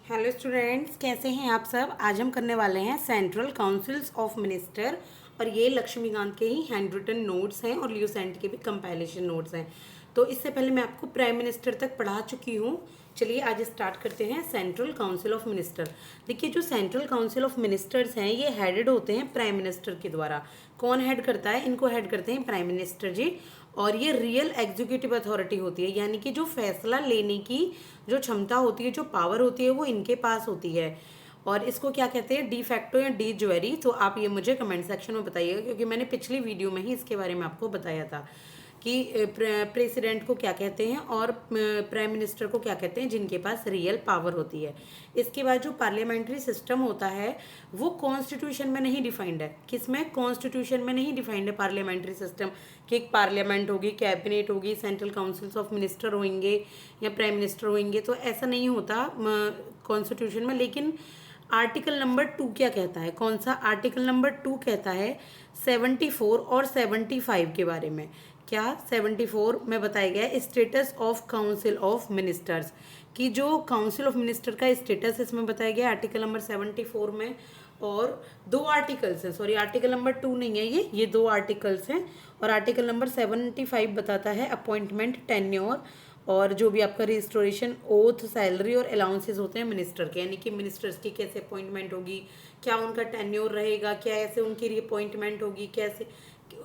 Hello students, कैसे हैं आप सब। आज हम करने वाले हैं सेंट्रल काउंसिल्स ऑफ मिनिस्टर और ये लक्ष्मीकांत के ही हैंड रिटन नोट्स हैं और ल्यूसेंट के भी कंपाइलेशन नोट्स हैं। तो इससे पहले मैं आपको प्राइम मिनिस्टर तक पढ़ा चुकी हूँ। चलिए आज स्टार्ट करते हैं सेंट्रल काउंसिल ऑफ मिनिस्टर। देखिए, जो सेंट्रल काउंसिल ऑफ मिनिस्टर्स हैं ये हेडेड होते हैं प्राइम मिनिस्टर के द्वारा। कौन हेड करता है? इनको हेड करते हैं प्राइम मिनिस्टर जी। और ये रियल एग्जीक्यूटिव अथॉरिटी होती है, यानी कि जो फैसला लेने की जो क्षमता होती है, जो पावर होती है, वो इनके पास होती है। और इसको क्या कहते हैं? डी फैक्टो या डी ज्वेरी। तो आप ये मुझे कमेंट सेक्शन में बताइएगा, क्योंकि मैंने पिछली वीडियो में ही इसके बारे में आपको बताया था कि प्रेसिडेंट को क्या कहते हैं और प्राइम मिनिस्टर को क्या कहते हैं, जिनके पास रियल पावर होती है। इसके बाद जो पार्लियामेंट्री सिस्टम होता है वो कॉन्स्टिट्यूशन में नहीं डिफाइंड है। किसमें? कॉन्स्टिट्यूशन में नहीं डिफाइंड है पार्लियामेंट्री सिस्टम कि एक पार्लियामेंट होगी, कैबिनेट होगी, सेंट्रल काउंसिल्स ऑफ मिनिस्टर होंगे या प्राइम मिनिस्टर होंगे। तो ऐसा नहीं होता कॉन्स्टिट्यूशन में। लेकिन आर्टिकल नंबर 2 क्या कहता है? कौन सा? आर्टिकल नंबर 2 कहता है 74 और 75 के बारे में। क्या? 74 में बताया गया है status of council of ministers, कि जो काउंसिल ऑफ मिनिस्टर का स्टेटस इसमें बताया गया आर्टिकल नंबर 74 में। और दो आर्टिकल्स हैं, सॉरी आर्टिकल नंबर 2 नहीं है, ये दो आर्टिकल्स हैं। और आर्टिकल नंबर 75 बताता है अपॉइंटमेंट, टेन्योर और जो भी आपका रिस्टोरेशन, ओथ, सैलरी और अलाउंसेस होते हैं मिनिस्टर के, यानी कि मिनिस्टर्स की कैसे अपॉइंटमेंट होगी, क्या उनका टेन्योर रहेगा, क्या ऐसे उनकी रिअपॉइंटमेंट होगी, कैसे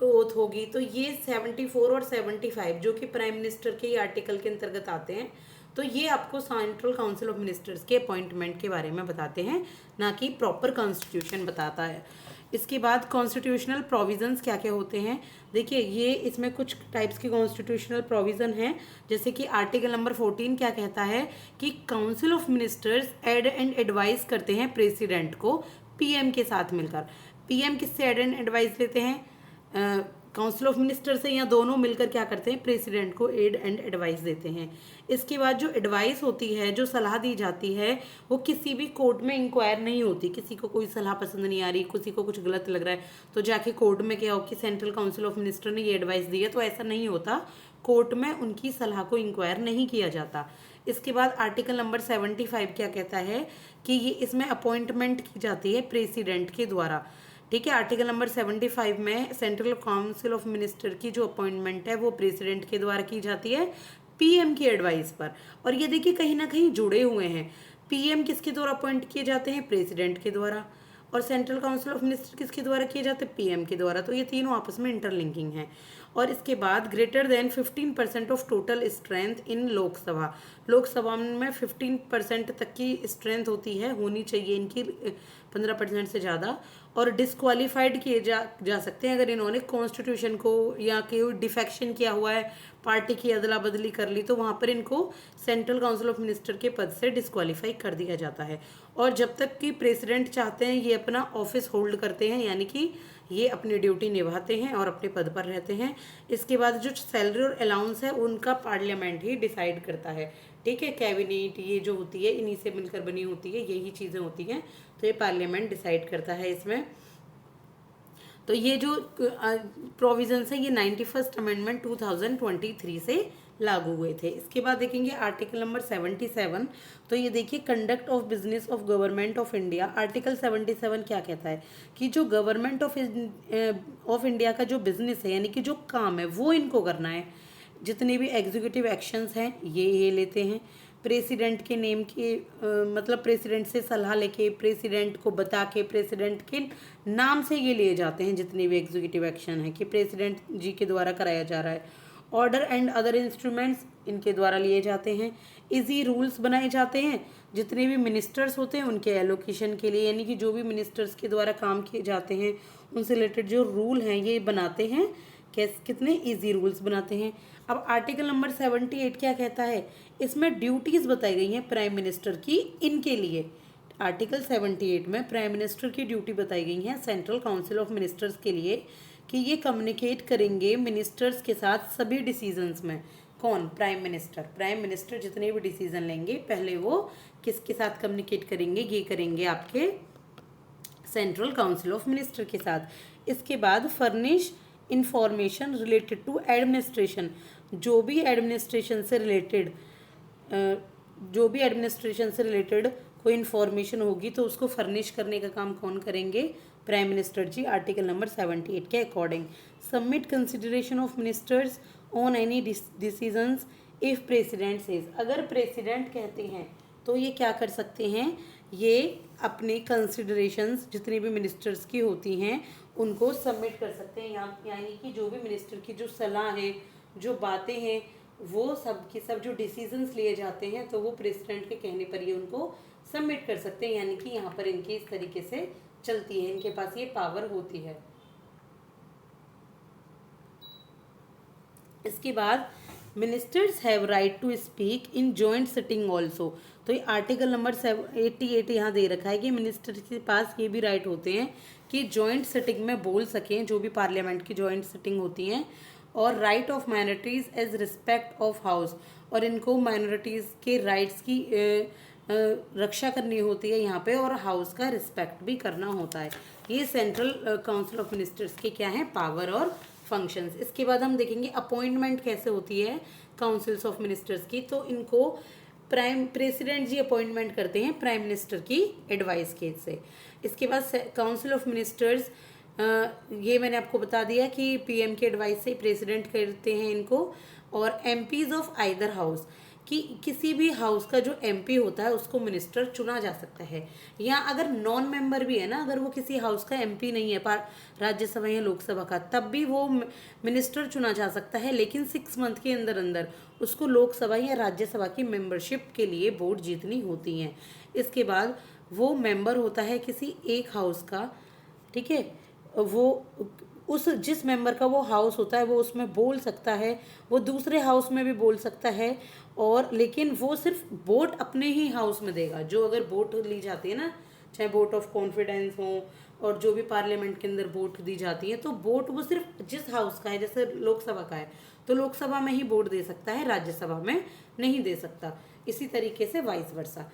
ओथ होगी। तो ये 74 और 75 जो कि प्राइम मिनिस्टर के आर्टिकल के अंतर्गत आते हैं। तो ये आपको सेंट्रल काउंसिल ऑफ मिनिस्टर्स के अपॉइंटमेंट के बारे में बताते हैं, ना कि प्रॉपर कॉन्स्टिट्यूशन बताता है। इसके बाद कॉन्स्टिट्यूशनल प्रोविजंस क्या क्या होते हैं। देखिए, ये इसमें कुछ टाइप्स के कॉन्स्टिट्यूशनल प्रोविजन हैं। जैसे कि आर्टिकल नंबर 14 क्या कहता है कि council of ministers aid and advice करते हैं प्रेसिडेंट को पीएम के साथ मिलकर। पीएम किससे एड एंड एडवाइस लेते हैं? काउंसिल ऑफ मिनिस्टर से, या दोनों मिलकर क्या करते हैं? प्रेसिडेंट को एड एंड एडवाइस देते हैं। इसके बाद जो एडवाइस होती है, जो सलाह दी जाती है, वो किसी भी कोर्ट में इंक्वायर नहीं होती। किसी को कोई सलाह पसंद नहीं आ रही, किसी को कुछ गलत लग रहा है, तो जाके कोर्ट में क्या हो कि सेंट्रल काउंसिल ऑफ मिनिस्टर ने ये एडवाइस दी है, तो ऐसा नहीं होता। कोर्ट में उनकी सलाह को इंक्वायर नहीं किया जाता। इसके बाद आर्टिकल नंबर 75 क्या कहता है कि ये इसमें अपॉइंटमेंट की जाती है प्रेसिडेंट के द्वारा। ठीक है, आर्टिकल नंबर 75 में सेंट्रल काउंसिल ऑफ मिनिस्टर की जो अपॉइंटमेंट है वो प्रेसिडेंट के द्वारा की जाती है पीएम की एडवाइस पर। और ये देखिए कहीं ना कहीं जुड़े हुए हैं। पीएम किसके द्वारा अपॉइंट किए जाते हैं? प्रेसिडेंट के द्वारा। और सेंट्रल काउंसिल ऑफ मिनिस्टर किसके द्वारा किए जाते हैं? पीएम के द्वारा। तो ये तीनों आपस में इंटरलिंकिंग है। और इसके बाद greater than 15% of total strength in Lok Sabha. Lok Sabha में 15% तक की स्ट्रेंथ होती है, होनी चाहिए इनकी, 15% से ज़्यादा। और डिस्क्वालीफाइड किए जा सकते हैं अगर इन्होंने कॉन्स्टिट्यूशन को या कोई डिफेक्शन किया हुआ है, पार्टी की अदला बदली कर ली, तो वहाँ पर इनको सेंट्रल काउंसिल ऑफ मिनिस्टर के पद से डिस्क्वालीफाई कर दिया जाता है। और जब तक कि प्रेसिडेंट चाहते हैं ये अपना ऑफिस होल्ड करते हैं, यानी कि ये अपनी ड्यूटी निभाते हैं और अपने पद पर रहते हैं। इसके बाद जो सैलरी और अलाउंस है उनका पार्लियामेंट ही डिसाइड करता है। ठीक है, कैबिनेट ये जो होती है इन्हीं से मिलकर बनी होती है, यही चीज़ें होती हैं, तो ये पार्लियामेंट डिसाइड करता है इसमें। तो ये जो प्रोविजंस है ये 91st अमेंडमेंट 2023 से लागू हुए थे। इसके बाद देखेंगे आर्टिकल नंबर 77। तो ये देखिए conduct of business of government of India. Article 77 क्या कहता है कि जो गवर्नमेंट ऑफ इंडिया का जो बिजनेस है, यानी कि जो काम है, वो इनको करना है। जितने भी एग्जीक्यूटिव एक्शंस हैं ये लेते हैं प्रेसिडेंट के नेम के, मतलब प्रेसिडेंट से सलाह लेके, प्रेसिडेंट को बता के, प्रेसिडेंट के नाम से ये लिए जाते हैं। जितने भी एग्जीक्यूटिव एक्शन है कि प्रेसिडेंट जी के द्वारा कराया जा रहा है। ऑर्डर एंड अदर इंस्ट्रूमेंट्स इनके द्वारा लिए जाते हैं। इजी रूल्स बनाए जाते हैं जितने भी मिनिस्टर्स होते हैं उनके एलोकेशन के लिए, यानी कि जो भी मिनिस्टर्स के द्वारा काम किए जाते हैं उनसे रिलेटेड जो रूल हैं ये बनाते हैं। कितने इजी रूल्स बनाते हैं। अब आर्टिकल नंबर 78 क्या कहता है? इसमें ड्यूटीज बताई गई हैं प्राइम मिनिस्टर की इनके लिए। आर्टिकल 78 में प्राइम मिनिस्टर की ड्यूटी बताई गई है सेंट्रल काउंसिल ऑफ मिनिस्टर्स के लिए कि ये कम्युनिकेट करेंगे मिनिस्टर्स के साथ सभी डिसीजंस में। कौन? Prime minister. प्राइम मिनिस्टर जितने भी डिसीजन लेंगे पहले वो किसके साथ कम्युनिकेट करेंगे? ये करेंगे आपके सेंट्रल काउंसिल ऑफ मिनिस्टर के साथ। इसके बाद furnish information related to administration. जो भी एडमिनिस्ट्रेशन से रिलेटेड जो भी एडमिनिस्ट्रेशन से रिलेटेड कोई इन्फॉर्मेशन होगी तो उसको फर्निश करने का काम कौन करेंगे? प्राइम मिनिस्टर जी, आर्टिकल नंबर 78 के according. Submit consideration of ministers on any decisions if president says, अगर प्रेसिडेंट कहते हैं तो ये क्या कर सकते हैं, ये अपने कंसिडरेशंस जितनी भी मिनिस्टर्स की होती हैं उनको सबमिट कर सकते हैं, यानी कि जो भी मिनिस्टर की जो सलाह है, जो बातें हैं, वो सब की सब जो डिसीजंस लिए जाते हैं तो वो प्रेसिडेंट के कहने पर ये उनको सबमिट कर सकते हैं, यानी कि यहाँ पर इनकी इस तरीके से चलती है, इनके पास ये पावर होती है। इसके बाद ministers have right to speak in joint sitting also, तो ये आर्टिकल नंबर 88 यहाँ दे रखा है कि मिनिस्टर के पास ये भी राइट होते हैं कि जॉइंट सिटिंग में बोल सकें, जो भी पार्लियामेंट की जॉइंट सिटिंग होती हैं, और right of minorities as respect of house, और इनको माइनॉरिटीज़ के राइट्स की रक्षा करनी होती है यहाँ पे, और हाउस का रिस्पेक्ट भी करना होता है। ये सेंट्रल काउंसिल ऑफ मिनिस्टर्स के क्या है, पावर और फंक्शंस। इसके बाद हम देखेंगे अपॉइंटमेंट कैसे होती है काउंसिल्स ऑफ मिनिस्टर्स की, तो इनको प्रेसिडेंट जी अपॉइंटमेंट करते हैं प्राइम मिनिस्टर की एडवाइस के से। इसके बाद काउंसिल ऑफ मिनिस्टर्स, ये मैंने आपको बता दिया कि पीएम के एडवाइस से प्रेसिडेंट करते हैं इनको, और एमपीज ऑफ आइदर हाउस, कि किसी भी हाउस का जो एमपी होता है उसको मिनिस्टर चुना जा सकता है, या अगर नॉन मेंबर भी है ना, अगर वो किसी हाउस का एमपी नहीं है पर राज्यसभा या लोकसभा का, तब भी वो मिनिस्टर चुना जा सकता है, लेकिन 6 मंथ के अंदर अंदर उसको लोकसभा या राज्यसभा की मेंबरशिप के लिए वोट जीतनी होती हैं। इसके बाद वो मेंबर होता है किसी एक हाउस का, ठीक है, वो उस जिस मेंबर का वो हाउस होता है वो उसमें बोल सकता है, वो दूसरे हाउस में भी बोल सकता है, और लेकिन वो सिर्फ वोट अपने ही हाउस में देगा। जो अगर वोट ली जाती है ना, चाहे वोट ऑफ कॉन्फिडेंस हो, और जो भी पार्लियामेंट के अंदर वोट दी जाती है, तो वोट वो सिर्फ जिस हाउस का है, जैसे लोकसभा का है तो लोकसभा में ही वोट दे सकता है, राज्यसभा में नहीं दे सकता। इसी तरीके से वाइस वर्सा।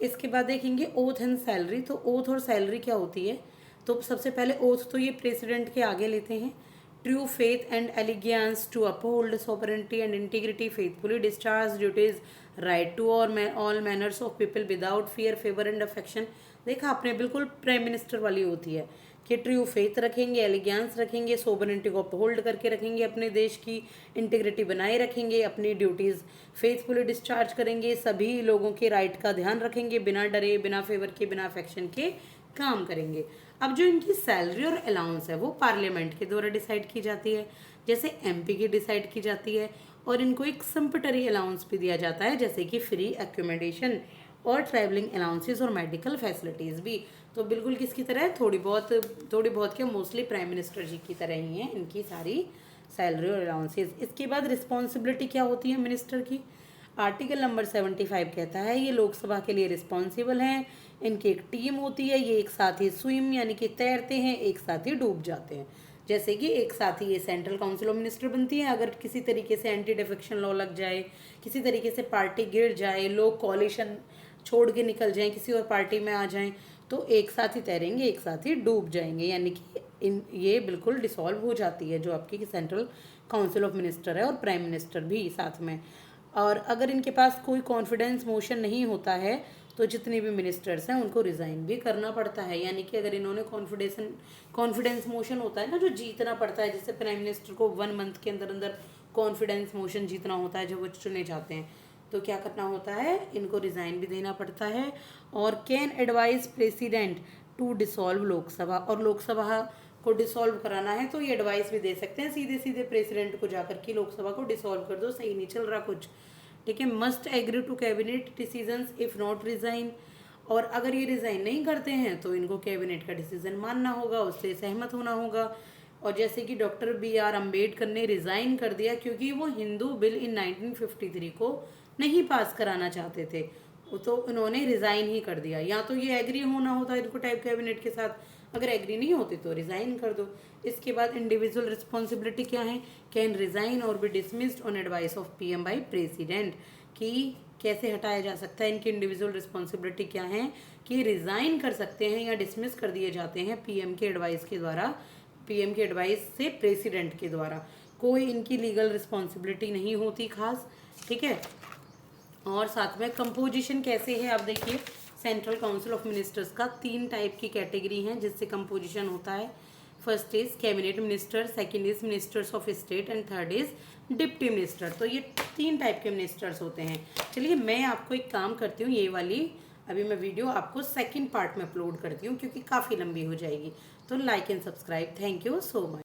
इसके बाद देखेंगे ओथ एंड सैलरी, तो ओथ और सैलरी क्या होती है, तो सबसे पहले ओथ तो ये प्रेसिडेंट के आगे लेते हैं। True faith and allegiance to uphold sovereignty and integrity, faithfully discharge duties, right to all manners of people without fear favour and affection. देखा आपने, बिल्कुल प्राइम मिनिस्टर वाली होती है कि ट्रू फेथ रखेंगे, एलिगेंस रखेंगे, सोवरेनिटी को अपहोल्ड करके रखेंगे, अपने देश की इंटीग्रिटी बनाए रखेंगे, अपनी ड्यूटीज़ फेथफुली डिस्चार्ज करेंगे, सभी लोगों के राइट का ध्यान रखेंगे, बिना डरे, बिना फेवर के, बिना अफेक्शन के काम करेंगे। अब जो इनकी सैलरी और अलाउंस है वो पार्लियामेंट के द्वारा डिसाइड की जाती है, जैसे एमपी की डिसाइड की जाती है, और इनको एक सम्पटरी अलाउंस भी दिया जाता है, जैसे कि फ्री एकोमोडेशन और ट्रैवलिंग अलाउंसेस और मेडिकल फैसिलिटीज़ भी। तो बिल्कुल किसकी तरह है, थोड़ी बहुत क्या, मोस्टली प्राइम मिनिस्टर जी की तरह ही है इनकी सारी सैलरी और अलाउंसेस। इसके बाद रिस्पॉन्सिबिलिटी क्या होती है मिनिस्टर की, आर्टिकल नंबर 75 कहता है ये लोकसभा के लिए रिस्पॉन्सिबल हैं, इनकी एक टीम होती है, ये एक साथ ही स्विम यानी कि तैरते हैं, एक साथ ही डूब जाते हैं। जैसे कि एक साथ ही ये सेंट्रल काउंसिल ऑफ मिनिस्टर बनती है। अगर किसी तरीके से एंटी डिफेक्शन लॉ लग जाए, किसी तरीके से पार्टी गिर जाए, लोग कॉलिशन छोड़ के निकल जाएं, किसी और पार्टी में आ जाएं, तो एक साथ ही तैरेंगे, एक साथ ही डूब जाएंगे, यानी कि ये बिल्कुल डिसॉल्व हो जाती है जो आपकी सेंट्रल काउंसिल ऑफ मिनिस्टर है, और प्राइम मिनिस्टर भी साथ में। और अगर इनके पास कोई कॉन्फिडेंस मोशन नहीं होता है तो जितने भी मिनिस्टर्स हैं उनको रिज़ाइन भी करना पड़ता है, यानी कि अगर इन्होंने कॉन्फिडेंस मोशन होता है ना, जो जीतना पड़ता है, जैसे प्राइम मिनिस्टर को 1 मंथ के अंदर अंदर कॉन्फिडेंस मोशन जीतना होता है जब वो चुने जाते हैं, तो क्या करना होता है, इनको रिज़ाइन भी देना पड़ता है। और can advise president to dissolve Lok Sabha, और लोकसभा को डिसॉल्व कराना है तो ये एडवाइस भी दे सकते हैं सीधे सीधे प्रेसिडेंट को जाकर कि लोकसभा को डिसॉल्व कर दो, सही नहीं चल रहा कुछ, ठीक है। Must agree to cabinet decisions if not resign, और अगर ये रिजाइन नहीं करते हैं तो इनको कैबिनेट का डिसीजन मानना होगा, उससे सहमत होना होगा। और जैसे कि डॉक्टर BR अम्बेडकर ने रिजाइन कर दिया क्योंकि वो हिंदू बिल इन 1953 को नहीं पास कराना चाहते थे, तो उन्होंने रिजाइन ही कर दिया। या तो ये एग्री होना होता है इनको टाइप कैबिनेट के साथ, अगर एग्री नहीं होती तो रिजाइन कर दो। इसके बाद इंडिविजुअल रिस्पॉन्सिबिलिटी क्या है, कैन रिजाइन और B dismissed on advice of PM by president, कि कैसे हटाया जा सकता है, इनकी इंडिविजुअल रिस्पॉन्सिबिलिटी क्या है कि रिजाइन कर सकते हैं या डिसमिस कर दिए जाते हैं PM के एडवाइस के द्वारा, PM के एडवाइस से प्रेसिडेंट के द्वारा। कोई इनकी लीगल रिस्पॉन्सिबिलिटी नहीं होती खास, ठीक है। और साथ में कंपोजिशन कैसे है आप देखिए, सेंट्रल काउंसिल ऑफ मिनिस्टर्स का 3 टाइप की कैटेगरी हैं जिससे कंपोजिशन होता है। First is cabinet minister, second is ministers of state and third is deputy minister. तो ये 3 टाइप के मिनिस्टर्स होते हैं। चलिए मैं आपको एक काम करती हूँ, ये वाली अभी मैं वीडियो आपको सेकंड पार्ट में अपलोड करती हूँ क्योंकि काफ़ी लंबी हो जाएगी। तो like and subscribe. Thank you so much.